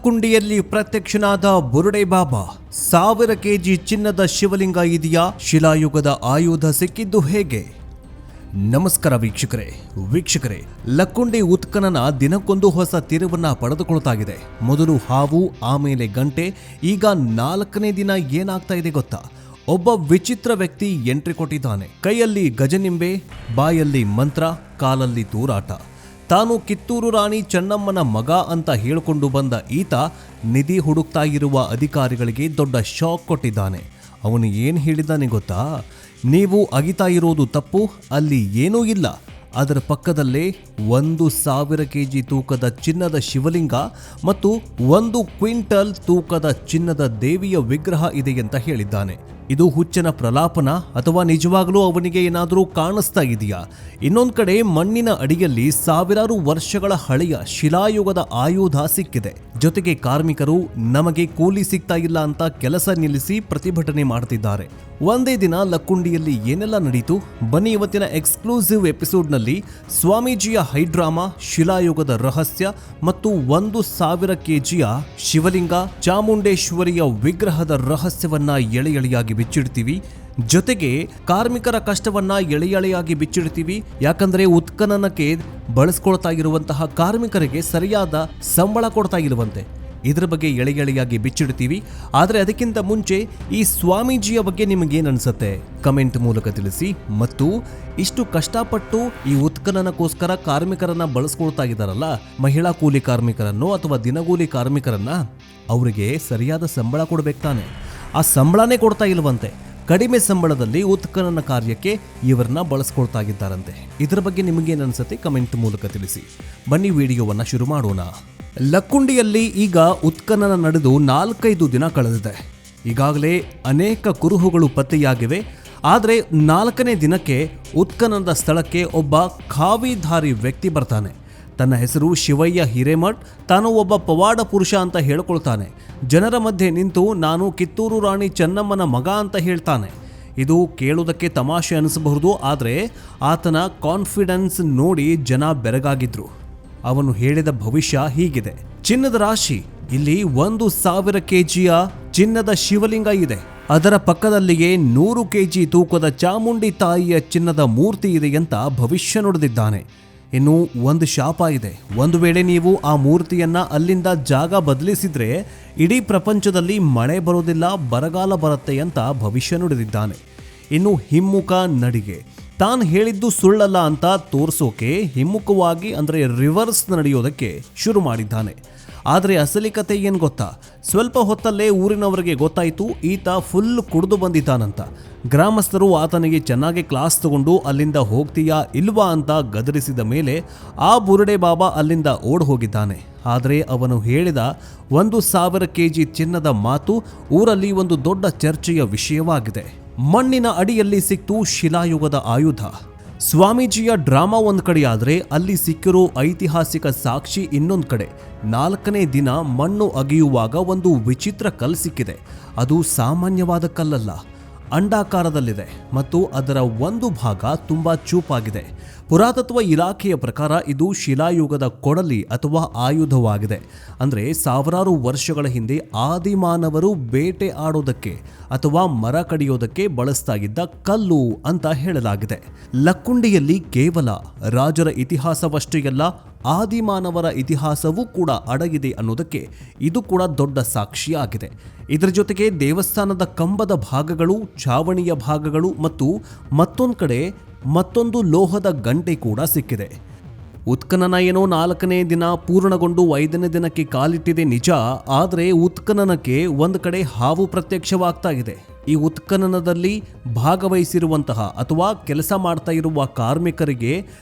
ಲಕ್ಕುಂಡಿಯಲ್ಲಿ ಪ್ರತ್ಯಕ್ಷನಾದ ಬುರುಡೆ ಬಾಬಾ. 1000 KG ಚಿನ್ನದ ಶಿವಲಿಂಗ ಇದೆಯಾ? ಶಿಲಾಯುಗದ ಆಯುಧ ಸಿಕ್ಕಿದ್ದು ಹೇಗೆ? ನಮಸ್ಕಾರ ವೀಕ್ಷಕರೇ, ಲಕ್ಕುಂಡಿ ಉತ್ಖನನ ದಿನಕ್ಕೊಂದು ಹೊಸ ತಿರುವನ್ನ ಪಡೆದುಕೊಳ್ತಾಗಿದೆ. ಮೊದಲು ಹಾವು, ಆಮೇಲೆ ಗಂಟೆ, ಈಗ 4ನೇ ದಿನ ಏನಾಗ್ತಾ ಇದೆ ಗೊತ್ತಾ? ಒಬ್ಬ ವಿಚಿತ್ರ ವ್ಯಕ್ತಿ ಎಂಟ್ರಿ ಕೊಟ್ಟಿದ್ದಾನೆ. ಕೈಯಲ್ಲಿ ಗಜನಿಂಬೆ, ಬಾಯಲ್ಲಿ ಮಂತ್ರ, ಕಾಲಲ್ಲಿ ತೂರಾಟ. ತಾನು ಕಿತ್ತೂರು ರಾಣಿ ಚೆನ್ನಮ್ಮನ ಮಗ ಅಂತ ಹೇಳಿಕೊಂಡು ಬಂದ ಈತ ನಿಧಿ ಹುಡುಕ್ತಾ ಇರುವ ಅಧಿಕಾರಿಗಳಿಗೆ ದೊಡ್ಡ ಶಾಕ್ ಕೊಟ್ಟಿದ್ದಾನೆ. ಅವನು ಏನು ಹೇಳಿದ್ದಾನೆ ಗೊತ್ತಾ? ನೀವು ಅಗಿತಾ ಇರೋದು ತಪ್ಪು, ಅಲ್ಲಿ ಏನೂ ಇಲ್ಲ. ಅದರ ಪಕ್ಕದಲ್ಲೇ 1000 ಕೆಜಿ ತೂಕದ ಚಿನ್ನದ ಶಿವಲಿಂಗ ಮತ್ತು 1 ಕ್ವಿಂಟಲ್ ತೂಕದ ಚಿನ್ನದ ದೇವಿಯ ವಿಗ್ರಹ ಇದೆ ಅಂತ ಹೇಳಿದ್ದಾನೆ. ಇದು ಹುಚ್ಚನ ಪ್ರಲಾಪನ ಅಥವಾ ನಿಜವಾಗಲೂ ಅವನಿಗೆ ಏನಾದರೂ ಕಾಣಿಸ್ತಾ ಇದೆಯಾ? ಇನ್ನೊಂದು ಕಡೆ ಮಣ್ಣಿನ ಅಡಿಯಲ್ಲಿ ಸಾವಿರಾರು ವರ್ಷಗಳ ಹಳೆಯ ಶಿಲಾಯುಗದ ಆಯುಧ ಸಿಕ್ಕಿದೆ. ಜೊತೆಗೆ ಕಾರ್ಮಿಕರು ನಮಗೆ ಕೂಲಿ ಸಿಗ್ತಾ ಇಲ್ಲ ಅಂತ ಕೆಲಸ ನಿಲ್ಲಿಸಿ ಪ್ರತಿಭಟನೆ ಮಾಡ್ತಿದ್ದಾರೆ. ಒಂದೇ ದಿನ ಲಕ್ಕುಂಡಿಯಲ್ಲಿ ಏನೆಲ್ಲ ನಡೀತು? ಬನ್ನಿ ಇವತ್ತಿನ ಎಕ್ಸ್ಕ್ಲೂಸಿವ್ ಎಪಿಸೋಡ್ನಲ್ಲಿ ಸ್ವಾಮೀಜಿಯ ಹೈಡ್ರಾಮಾ, ಶಿಲಾಯುಗದ ರಹಸ್ಯ ಮತ್ತು 1000 ಕೆಜಿಯ ಶಿವಲಿಂಗ, ಚಾಮುಂಡೇಶ್ವರಿಯ ವಿಗ್ರಹದ ರಹಸ್ಯವನ್ನ ಎಳೆಯಾಗಿ ಬಿಚ್ಚಿಡ್ತೀವಿ. ಜೊತೆಗೆ ಕಾರ್ಮಿಕರ ಕಷ್ಟವನ್ನ ಎಳೆಯಾಗಿ ಬಿಚ್ಚಿಡ್ತೀವಿ. ಯಾಕಂದ್ರೆ ಉತ್ಖನನಕ್ಕೆ ಬಳಸ್ಕೊಳ್ತಾ ಇರುವಂತಹ ಕಾರ್ಮಿಕರಿಗೆ ಸರಿಯಾದ ಸಂಬಳ ಕೊಡ್ತಾ ಇರುವಂತೆ ಇದರ ಬಗ್ಗೆ ಎಳೆಯಾಗಿ ಬಿಚ್ಚಿಡ್ತೀವಿ. ಆದರೆ ಅದಕ್ಕಿಂತ ಮುಂಚೆ ಈ ಸ್ವಾಮೀಜಿಯ ಬಗ್ಗೆ ನಿಮಗೇನು ಅನ್ಸುತ್ತೆ ಕಮೆಂಟ್ ಮೂಲಕ ತಿಳಿಸಿ. ಮತ್ತು ಇಷ್ಟು ಕಷ್ಟಪಟ್ಟು ಈ ಉತ್ಖನನಕ್ಕೋಸ್ಕರ ಕಾರ್ಮಿಕರನ್ನ ಬಳಸ್ಕೊಳ್ತಾ ಇದ್ದಾರಲ್ಲ, ಮಹಿಳಾ ಕೂಲಿ ಕಾರ್ಮಿಕರನ್ನು ಅಥವಾ ದಿನಗೂಲಿ ಕಾರ್ಮಿಕರನ್ನ, ಅವರಿಗೆ ಸರಿಯಾದ ಸಂಬಳ ಕೊಡ್ಬೇಕು ತಾನೆ. ಆ ಸಂಬಳನೇ ಕೊಡ್ತಾ ಇಲ್ವಂತೆ. ಕಡಿಮೆ ಸಂಬಳದಲ್ಲಿ ಉತ್ಖನನ ಕಾರ್ಯಕ್ಕೆ ಇವರನ್ನ ಬಳಸ್ಕೊಳ್ತಾ ಇದ್ದಾರಂತೆ. ಇದರ ಬಗ್ಗೆ ನಿಮಗೇನು ಅನ್ಸುತ್ತೆ ಕಮೆಂಟ್ ಮೂಲಕ ತಿಳಿಸಿ. ಬನ್ನಿ ವಿಡಿಯೋವನ್ನ ಶುರು ಮಾಡೋಣ. ಲಕ್ಕುಂಡಿಯಲ್ಲಿ ಈಗ ಉತ್ಖನನ ನಡೆದು 4-5 ದಿನ ಕಳೆದಿದೆ. ಈಗಾಗಲೇ ಅನೇಕ ಕುರುಹುಗಳು ಪತ್ತೆಯಾಗಿವೆ. ಆದರೆ 4ನೇ ದಿನಕ್ಕೆ ಉತ್ಖನನದ ಸ್ಥಳಕ್ಕೆ ಒಬ್ಬ ಖಾವಿಧಾರಿ ವ್ಯಕ್ತಿ ಬರ್ತಾನೆ. ತನ್ನ ಹೆಸರು ಶಿವಯ್ಯ ಹಿರೇಮಠ್. ತಾನು ಒಬ್ಬ ಪವಾಡ ಪುರುಷ ಅಂತ ಹೇಳ್ಕೊಳ್ತಾನೆ. ಜನರ ಮಧ್ಯೆ ನಿಂತು ನಾನು ಕಿತ್ತೂರು ರಾಣಿ ಚೆನ್ನಮ್ಮನ ಮಗ ಅಂತ ಹೇಳ್ತಾನೆ. ಇದು ಕೇಳುವುದಕ್ಕೆ ತಮಾಷೆ ಅನಿಸಬಹುದು, ಆದರೆ ಆತನ ಕಾನ್ಫಿಡೆನ್ಸ್ ನೋಡಿ ಜನ ಬೆರಗಾಗಿದ್ರು. ಅವನು ಹೇಳಿದ ಭವಿಷ್ಯ ಹೀಗಿದೆ: ಚಿನ್ನದ ರಾಶಿ, ಇಲ್ಲಿ 1000 ಕೆಜಿಯ ಚಿನ್ನದ ಶಿವಲಿಂಗ ಇದೆ. ಅದರ ಪಕ್ಕದಲ್ಲಿಯೇ 100 ಕೆಜಿ ತೂಕದ ಚಾಮುಂಡಿ ತಾಯಿಯ ಚಿನ್ನದ ಮೂರ್ತಿ ಇದೆ ಅಂತ ಭವಿಷ್ಯ ನುಡಿದಿದ್ದಾನೆ. ಇನ್ನು ಒಂದು ಶಾಪ ಇದೆ. ಒಂದು ವೇಳೆ ನೀವು ಆ ಮೂರ್ತಿಯನ್ನ ಅಲ್ಲಿಂದ ಜಾಗ ಬದಲಿಸಿದ್ರೆ ಇಡೀ ಪ್ರಪಂಚದಲ್ಲಿ ಮಳೆ ಬರೋದಿಲ್ಲ, ಬರಗಾಲ ಬರುತ್ತೆ ಅಂತ ಭವಿಷ್ಯ ನುಡಿದಿದ್ದಾನೆ. ಇನ್ನು ಹಿಮ್ಮುಖ ನಡಿಗೆ, ತಾನು ಹೇಳಿದ್ದು ಸುಳ್ಳಲ್ಲ ಅಂತ ತೋರಿಸೋಕೆ ಹಿಮ್ಮುಖವಾಗಿ ಅಂದರೆ ರಿವರ್ಸ್ ನಡೆಯೋದಕ್ಕೆ ಶುರು ಮಾಡಿದ್ದಾನೆ. ಆದರೆ ಅಸಲಿ ಕತೆ ಏನು ಗೊತ್ತಾ? ಸ್ವಲ್ಪ ಹೊತ್ತಲ್ಲೇ ಊರಿನವರಿಗೆ ಗೊತ್ತಾಯಿತು ಈತ ಫುಲ್ ಕುಡಿದು ಬಂದಿದ್ದಾನಂತ. ಗ್ರಾಮಸ್ಥರು ಆತನಿಗೆ ಚೆನ್ನಾಗಿ ಕ್ಲಾಸ್ ತಗೊಂಡು ಅಲ್ಲಿಂದ ಹೋಗ್ತೀಯಾ ಇಲ್ವಾ ಅಂತ ಗದರಿಸಿದ ಮೇಲೆ ಆ ಬುರುಡೆ ಬಾಬಾ ಅಲ್ಲಿಂದ ಓಡ್ ಹೋಗಿದ್ದಾನೆ. ಆದರೆ ಅವನು ಹೇಳಿದ 1000 ಕೆಜಿ ಚಿನ್ನದ ಮಾತು ಊರಲ್ಲಿ ಒಂದು ದೊಡ್ಡ ಚರ್ಚೆಯ ವಿಷಯವಾಗಿದೆ. ಮಣ್ಣಿನ ಅಡಿಯಲ್ಲಿ ಸಿಕ್ತು ಶಿಲಾಯುಗದ ಆಯುಧ. ಸ್ವಾಮೀಜಿಯ ಡ್ರಾಮಾ ಒಂದು ಕಡೆ ಆದರೆ ಅಲ್ಲಿ ಸಿಕ್ಕಿರೋ ಐತಿಹಾಸಿಕ ಸಾಕ್ಷಿ ಇನ್ನೊಂದು ಕಡೆ. 4ನೇ ದಿನ ಮಣ್ಣು ಅಗೆಯುವಾಗ ಒಂದು ವಿಚಿತ್ರ ಕಲ್ಲು ಸಿಕ್ಕಿದೆ. ಅದು ಸಾಮಾನ್ಯವಾದ ಕಲ್ಲಲ್ಲ, ಅಂಡಾಕಾರದಲ್ಲಿದೆ ಮತ್ತು ಅದರ ಒಂದು ಭಾಗ ತುಂಬಾ ಚೂಪಾಗಿದೆ. ಪುರಾತತ್ವ ಇಲಾಖೆಯ ಪ್ರಕಾರ ಇದು ಶಿಲಾಯುಗದ ಕೊಡಲಿ ಅಥವಾ ಆಯುಧವಾಗಿದೆ. ಅಂದರೆ ಸಾವಿರಾರು ವರ್ಷಗಳ ಹಿಂದೆ ಆದಿಮಾನವರು ಬೇಟೆ ಆಡೋದಕ್ಕೆ ಅಥವಾ ಮರ ಕಡಿಯೋದಕ್ಕೆ ಬಳಸ್ತಾ ಇದ್ದ ಕಲ್ಲು ಅಂತ ಹೇಳಲಾಗಿದೆ. ಲಕ್ಕುಂಡಿಯಲ್ಲಿ ಕೇವಲ ರಾಜರ ಇತಿಹಾಸವಷ್ಟೇ ಅಲ್ಲ, ಆದಿಮಾನವರ ಇತಿಹಾಸವೂ ಕೂಡ ಅಡಗಿದೆ ಅನ್ನೋದಕ್ಕೆ ಇದು ಕೂಡ ದೊಡ್ಡ ಸಾಕ್ಷಿಯಾಗಿದೆ. ಇದರ ಜೊತೆಗೆ ದೇವಸ್ಥಾನದ ಕಂಬದ ಭಾಗಗಳು, ಛಾವಣಿಯ ಭಾಗಗಳು ಮತ್ತು ಮತ್ತೊಂದು ಕಡೆ ಮತ್ತೊಂದು ಲೋಹದ ಗಂಟೆ ಕೂಡ ಸಿಕ್ಕಿದೆ. ಉತ್ಖನನ ಏನೋ 4ನೇ ದಿನ ಪೂರ್ಣಗೊಂಡು 5ನೇ ದಿನಕ್ಕೆ ಕಾಲಿಟ್ಟಿದೆ ನಿಜ. ಆದರೆ ಉತ್ಖನನಕ್ಕೆ ಒಂದು ಕಡೆ ಹಾವು ಪ್ರತ್ಯಕ್ಷವಾಗ್ತಾ ಇದೆ. ಈ ಉತ್ಖನನದಲ್ಲಿ ಭಾಗವಹಿಸಿರುವಂತಹ ಅಥವಾ ಕೆಲಸ ಮಾಡ್ತಾ ಇರುವ ಕಾರ್ಮಿಕರಿಗೆ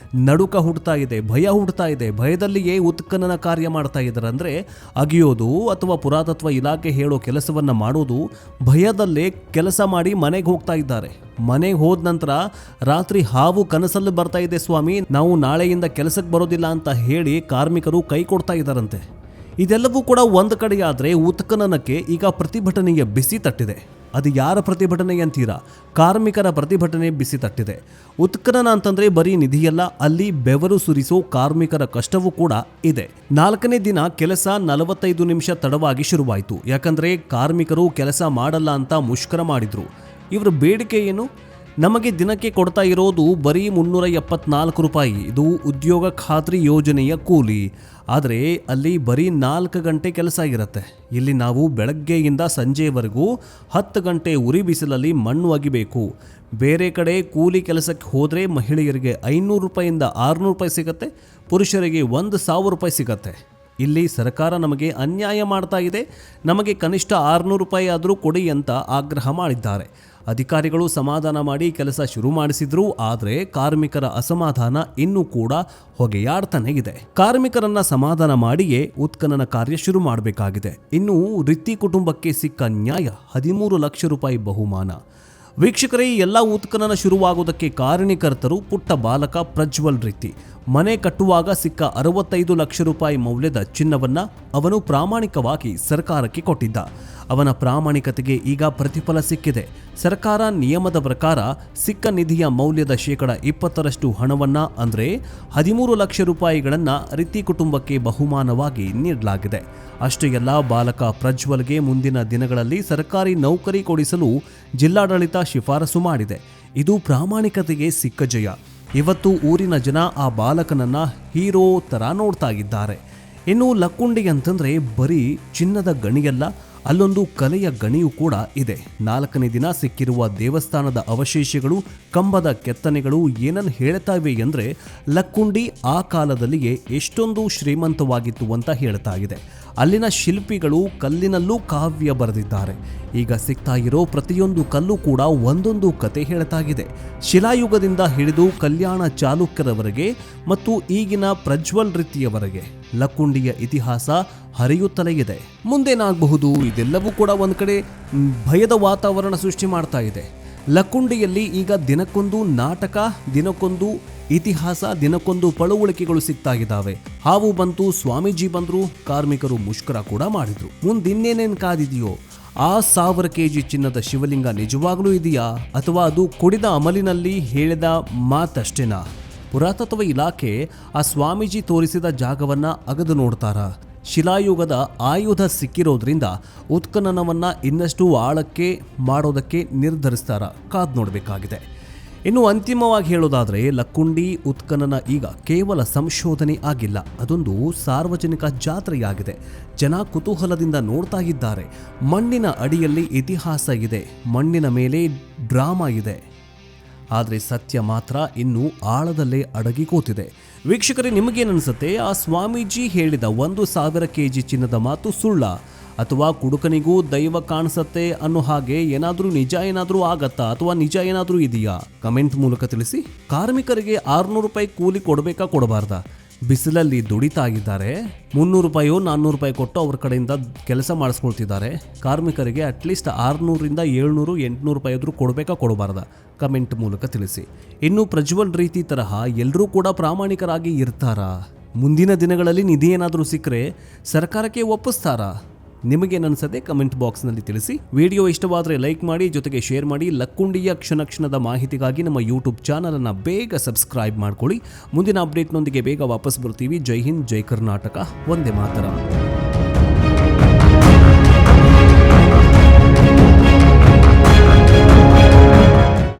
ನಡುಕ ಹುಡ್ತಾ ಇದೆ, ಭಯ ಹುಡ್ತಾ ಇದೆ. ಭಯದಲ್ಲಿಯೇ ಉತ್ಖನನ ಕಾರ್ಯ ಮಾಡ್ತಾ ಇದ್ದಾರೆ. ಅಂದರೆ ಅಗಿಯೋದು ಅಥವಾ ಪುರಾತತ್ವ ಇಲಾಖೆ ಹೇಳೋ ಕೆಲಸವನ್ನ ಮಾಡೋದು, ಭಯದಲ್ಲೇ ಕೆಲಸ ಮಾಡಿ ಮನೆಗೆ ಹೋಗ್ತಾ ಇದ್ದಾರೆ. ಮನೆಗೆ ಹೋದ ನಂತರ ರಾತ್ರಿ ಹಾವು ಕನಸಲ್ಲಿ ಬರ್ತಾ ಇದೆ, ಸ್ವಾಮಿ ನಾವು ನಾಳೆಯಿಂದ ಕೆಲಸಕ್ಕೆ ಬರೋದಿಲ್ಲ ಅಂತ ಹೇಳಿ ಕಾರ್ಮಿಕರು ಕೈ ಕೊಡ್ತಾ ಇದ್ದಾರಂತೆ. ಇದೆಲ್ಲವೂ ಕೂಡ ಒಂದು ಕಡೆಯಾದರೆ ಉತ್ಖನನಕ್ಕೆ ಈಗ ಪ್ರತಿಭಟನೆಯ ಬಿಸಿ ತಟ್ಟಿದೆ. ಅದು ಯಾರ ಪ್ರತಿಭಟನೆ ಅಂತೀರಾ? ಕಾರ್ಮಿಕರ ಪ್ರತಿಭಟನೆ ಬಿಸಿ ತಟ್ಟಿದೆ. ಉತ್ಖನನ ಅಂತಂದ್ರೆ ಬರೀ ನಿಧಿಯಲ್ಲ, ಅಲ್ಲಿ ಬೆವರು ಸುರಿಸೋ ಕಾರ್ಮಿಕರ ಕಷ್ಟವೂ ಕೂಡ ಇದೆ. 4ನೇ ದಿನ ಕೆಲಸ 45 ನಿಮಿಷ ತಡವಾಗಿ ಶುರುವಾಯಿತು. ಯಾಕಂದ್ರೆ ಕಾರ್ಮಿಕರು ಕೆಲಸ ಮಾಡಲ್ಲ ಅಂತ ಮುಷ್ಕರ ಮಾಡಿದ್ರು. ಇವರ ಬೇಡಿಕೆ ಏನು? ನಮಗೆ ದಿನಕ್ಕೆ ಕೊಡ್ತಾ ಇರೋದು ಬರೀ 374 ರೂಪಾಯಿ. ಇದು ಉದ್ಯೋಗ ಖಾತ್ರಿ ಯೋಜನೆಯ ಕೂಲಿ. ಆದರೆ ಅಲ್ಲಿ ಬರೀ 4 ಗಂಟೆ ಕೆಲಸ ಇರುತ್ತೆ. ಇಲ್ಲಿ ನಾವು ಬೆಳಗ್ಗೆಯಿಂದ ಸಂಜೆವರೆಗೂ 10 ಗಂಟೆ ಉರಿ ಬಿಸಿಲಲ್ಲಿ ಮಣ್ಣು ಅಗಿಬೇಕು. ಬೇರೆ ಕಡೆ ಕೂಲಿ ಕೆಲಸಕ್ಕೆ ಹೋದರೆ ಮಹಿಳೆಯರಿಗೆ 500 ರೂಪಾಯಿಂದ 600 ರೂಪಾಯಿ ಸಿಗುತ್ತೆ, ಪುರುಷರಿಗೆ 1000 ರೂಪಾಯಿ ಸಿಗುತ್ತೆ. ಇಲ್ಲಿ ಸರ್ಕಾರ ನಮಗೆ ಅನ್ಯಾಯ ಮಾಡ್ತಾ ಇದೆ. ನಮಗೆ ಕನಿಷ್ಠ 600 ರೂಪಾಯಿ ಆದರೂ ಕೊಡಿ ಅಂತ ಆಗ್ರಹ ಮಾಡಿದ್ದಾರೆ. ಅಧಿಕಾರಿಗಳು ಸಮಾಧಾನ ಮಾಡಿ ಕೆಲಸ ಶುರು ಮಾಡಿಸಿದ್ರು. ಆದರೆ ಕಾರ್ಮಿಕರ ಅಸಮಾಧಾನ ಇನ್ನೂ ಕೂಡ ಹೊಗೆಯಾಡ್ತಾನೆ ಇದೆ. ಕಾರ್ಮಿಕರನ್ನ ಸಮಾಧಾನ ಮಾಡಿಯೇ ಉತ್ಖನನ ಕಾರ್ಯ ಶುರು ಮಾಡಬೇಕಾಗಿದೆ. ಇನ್ನು ರಿತ್ತಿ ಕುಟುಂಬಕ್ಕೆ ಸಿಕ್ಕ ನ್ಯಾಯ 13 ಲಕ್ಷ ರೂಪಾಯಿ ಬಹುಮಾನ. ವೀಕ್ಷಕರೇ, ಎಲ್ಲ ಉತ್ಖನನ ಶುರುವಾಗುವುದಕ್ಕೆ ಕಾರಣೀಕರ್ತರು ಪುಟ್ಟ ಬಾಲಕ ಪ್ರಜ್ವಲ್ ರಿತ್ತಿ. ಮನೆ ಕಟ್ಟುವಾಗ ಸಿಕ್ಕ 65 ಲಕ್ಷ ರೂಪಾಯಿ ಮೌಲ್ಯದ ಚಿನ್ನವನ್ನ ಅವನು ಪ್ರಾಮಾಣಿಕವಾಗಿ ಸರ್ಕಾರಕ್ಕೆ ಕೊಟ್ಟಿದ್ದ. ಅವನ ಪ್ರಾಮಾಣಿಕತೆಗೆ ಈಗ ಪ್ರತಿಫಲ ಸಿಕ್ಕಿದೆ. ಸರ್ಕಾರ ನಿಯಮದ ಪ್ರಕಾರ ಸಿಕ್ಕ ನಿಧಿಯ ಮೌಲ್ಯದ 20% ಹಣವನ್ನ ಅಂದ್ರೆ 13 ಲಕ್ಷ ರೂಪಾಯಿಗಳನ್ನ ರಿತ್ತಿ ಕುಟುಂಬಕ್ಕೆ ಬಹುಮಾನವಾಗಿ ನೀಡಲಾಗಿದೆ. ಅಷ್ಟೇ ಎಲ್ಲ, ಬಾಲಕ ಪ್ರಜ್ವಲ್ಗೆ ಮುಂದಿನ ದಿನಗಳಲ್ಲಿ ಸರ್ಕಾರಿ ನೌಕರಿ ಕೊಡಿಸಲು ಜಿಲ್ಲಾಡಳಿತ ಶಿಫಾರಸು ಮಾಡಿದೆ. ಇದು ಪ್ರಾಮಾಣಿಕತೆಗೆ ಸಿಕ್ಕ ಜಯ. ಇವತ್ತು ಊರಿನ ಜನ ಆ ಬಾಲಕನನ್ನ ಹೀರೋ ತರ ನೋಡ್ತಾ ಇದ್ದಾರೆ. ಇನ್ನು ಲಕ್ಕುಂಡಿ ಅಂತಂದ್ರೆ ಬರೀ ಚಿನ್ನದ ಗಣಿಯಲ್ಲ, ಅಲ್ಲೊಂದು ಕಲೆಯ ಗಣಿಯೂ ಕೂಡ ಇದೆ. 4ನೇ ದಿನ ಸಿಕ್ಕಿರುವ ದೇವಸ್ಥಾನದ ಅವಶೇಷಗಳು, ಕಂಬದ ಕೆತ್ತನೆಗಳು ಏನನ್ನು ಹೇಳ್ತಾ ಇವೆ ಅಂದರೆ ಲಕ್ಕುಂಡಿ ಆ ಕಾಲದಲ್ಲಿಯೇ ಎಷ್ಟೊಂದು ಶ್ರೀಮಂತವಾಗಿತ್ತು ಅಂತ ಹೇಳ್ತಾ ಇದೆ. ಅಲ್ಲಿನ ಶಿಲ್ಪಿಗಳು ಕಲ್ಲಿನಲ್ಲೂ ಕಾವ್ಯ ಬರೆದಿದ್ದಾರೆ. ಈಗ ಸಿಗ್ತಾ ಇರೋ ಪ್ರತಿಯೊಂದು ಕಲ್ಲು ಕೂಡ ಒಂದೊಂದು ಕತೆ ಹೇಳ್ತಾಗಿದೆ. ಶಿಲಾಯುಗದಿಂದ ಹಿಡಿದು ಕಲ್ಯಾಣ ಚಾಲುಕ್ಯರವರೆಗೆ ಮತ್ತು ಈಗಿನ ಪ್ರಜ್ವಲ್ ರಿತ್ತಿಯವರೆಗೆ ಲಕ್ಕುಂಡಿಯ ಇತಿಹಾಸ ಹರಿಯುತ್ತಲೇ ಇದೆ. ಮುಂದೇನಾಗಬಹುದು? ಇದೆಲ್ಲವೂ ಕೂಡ ಒಂದು ಕಡೆ ಭಯದ ವಾತಾವರಣ ಸೃಷ್ಟಿ ಮಾಡ್ತಾ ಇದೆ. ಲಕ್ಕುಂಡಿಯಲ್ಲಿ ಈಗ ದಿನಕ್ಕೊಂದು ನಾಟಕ, ದಿನಕ್ಕೊಂದು ಇತಿಹಾಸ, ದಿನಕ್ಕೊಂದು ಪಳುವಳಿಕೆಗಳು ಸಿಗ್ತಾ ಇದ್ದಾವೆ. ಹಾವು ಬಂತು, ಸ್ವಾಮೀಜಿ ಬಂದ್ರು, ಕಾರ್ಮಿಕರು ಮುಷ್ಕರ ಕೂಡ ಮಾಡಿದ್ರು. ಮುಂದಿನ್ನೇನೇನು ಕಾದಿದೆಯೋ? ಆ 1000 kg ಚಿನ್ನದ ಶಿವಲಿಂಗ ನಿಜವಾಗ್ಲೂ ಇದೆಯಾ, ಅಥವಾ ಅದು ಕುಡಿದ ಅಮಲಿನಲ್ಲಿ ಹೇಳಿದ ಮಾತಷ್ಟೇನಾ? ಪುರಾತತ್ವ ಇಲಾಖೆ ಆ ಸ್ವಾಮೀಜಿ ತೋರಿಸಿದ ಜಾಗವನ್ನ ಅಗದು ನೋಡ್ತಾರಾ? ಶಿಲಾಯುಗದ ಆಯುಧ ಸಿಕ್ಕಿರೋದ್ರಿಂದ ಉತ್ಖನನವನ್ನ ಇನ್ನಷ್ಟು ಆಳಕ್ಕೆ ಮಾಡೋದಕ್ಕೆ ನಿರ್ಧರಿಸ್ತಾರ? ಕಾದ್ ನೋಡಬೇಕಾಗಿದೆ. ಇನ್ನು ಅಂತಿಮವಾಗಿ ಹೇಳೋದಾದ್ರೆ ಲಕ್ಕುಂಡಿ ಉತ್ಖನನ ಈಗ ಕೇವಲ ಸಂಶೋಧನೆ ಆಗಿಲ್ಲ, ಅದೊಂದು ಸಾರ್ವಜನಿಕ ಜಾತ್ರೆಯಾಗಿದೆ. ಜನ ಕುತೂಹಲದಿಂದ ನೋಡ್ತಾ ಇದ್ದಾರೆ. ಮಣ್ಣಿನ ಅಡಿಯಲ್ಲಿ ಇತಿಹಾಸ ಇದೆ, ಮಣ್ಣಿನ ಮೇಲೆ ಡ್ರಾಮಾ ಇದೆ. ಆದರೆ ಸತ್ಯ ಮಾತ್ರ ಇನ್ನೂ ಆಳದಲ್ಲೇ ಅಡಗಿ ಕೂತಿದೆ. ವೀಕ್ಷಕರೇ, ನಿಮಗೇನನ್ಸುತ್ತೆ? ಆ ಸ್ವಾಮೀಜಿ ಹೇಳಿದ 1000 kg ಚಿನ್ನದ ಮಾತು ಸುಳ್ಳ, ಅಥವಾ ಕುಡುಕನಿಗೂ ದೈವ ಕಾಣಿಸತ್ತೆ ಅನ್ನೋ ಹಾಗೆ ಏನಾದರೂ ನಿಜ ಏನಾದರೂ ಆಗತ್ತಾ, ಅಥವಾ ನಿಜ ಏನಾದರೂ ಇದೆಯಾ? ಕಮೆಂಟ್ ಮೂಲಕ ತಿಳಿಸಿ. ಕಾರ್ಮಿಕರಿಗೆ 600 ರೂಪಾಯಿ ಕೂಲಿ ಕೊಡಬೇಕಾ ಕೊಡಬಾರ್ದಾ? ಬಿಸಿಲಲ್ಲಿ ದುಡಿತಾ ಇದ್ದಾರೆ, 300 ರೂಪಾಯೋ 400 ರೂಪಾಯಿ ಕೊಟ್ಟು ಅವ್ರ ಕಡೆಯಿಂದ ಕೆಲಸ ಮಾಡಿಸ್ಕೊಳ್ತಿದ್ದಾರೆ. ಕಾರ್ಮಿಕರಿಗೆ ಅಟ್ಲೀಸ್ಟ್ 600ರಿಂದ 700 800 ರೂಪಾಯಿ ಆದರೂ ಕೊಡಬೇಕಾ ಕೊಡಬಾರ್ದಾ? ಕಮೆಂಟ್ ಮೂಲಕ ತಿಳಿಸಿ. ಇನ್ನು ಪ್ರಜ್ವಲ್ ರೀತಿ ತರಹ ಎಲ್ಲರೂ ಕೂಡ ಪ್ರಾಮಾಣಿಕರಾಗಿ ಇರ್ತಾರಾ? ಮುಂದಿನ ದಿನಗಳಲ್ಲಿ ನಿಧಿ ಏನಾದರೂ ಸಿಕ್ಕರೆ ಸರ್ಕಾರಕ್ಕೆ ಒಪ್ಪಿಸ್ತಾರಾ? ನಿಮಗೇನನ್ಸದೆ? ಕಮೆಂಟ್ ಬಾಕ್ಸ್ನಲ್ಲಿ ತಿಳಿಸಿ. ವಿಡಿಯೋ ಇಷ್ಟವಾದರೆ ಲೈಕ್ ಮಾಡಿ, ಜೊತೆಗೆ ಶೇರ್ ಮಾಡಿ. ಲಕ್ಕುಂಡಿಯ ಕ್ಷಣ ಮಾಹಿತಿಗಾಗಿ ನಮ್ಮ ಯೂಟ್ಯೂಬ್ ಚಾನಲನ್ನು ಬೇಗ ಸಬ್ಸ್ಕ್ರೈಬ್ ಮಾಡ್ಕೊಳ್ಳಿ. ಮುಂದಿನ ಅಪ್ಡೇಟ್ನೊಂದಿಗೆ ಬೇಗ ವಾಪಸ್ ಬರ್ತೀವಿ. ಜೈ ಹಿಂದ್, ಜೈ ಕರ್ನಾಟಕ, ವಂದೇ ಮಾತರಂ.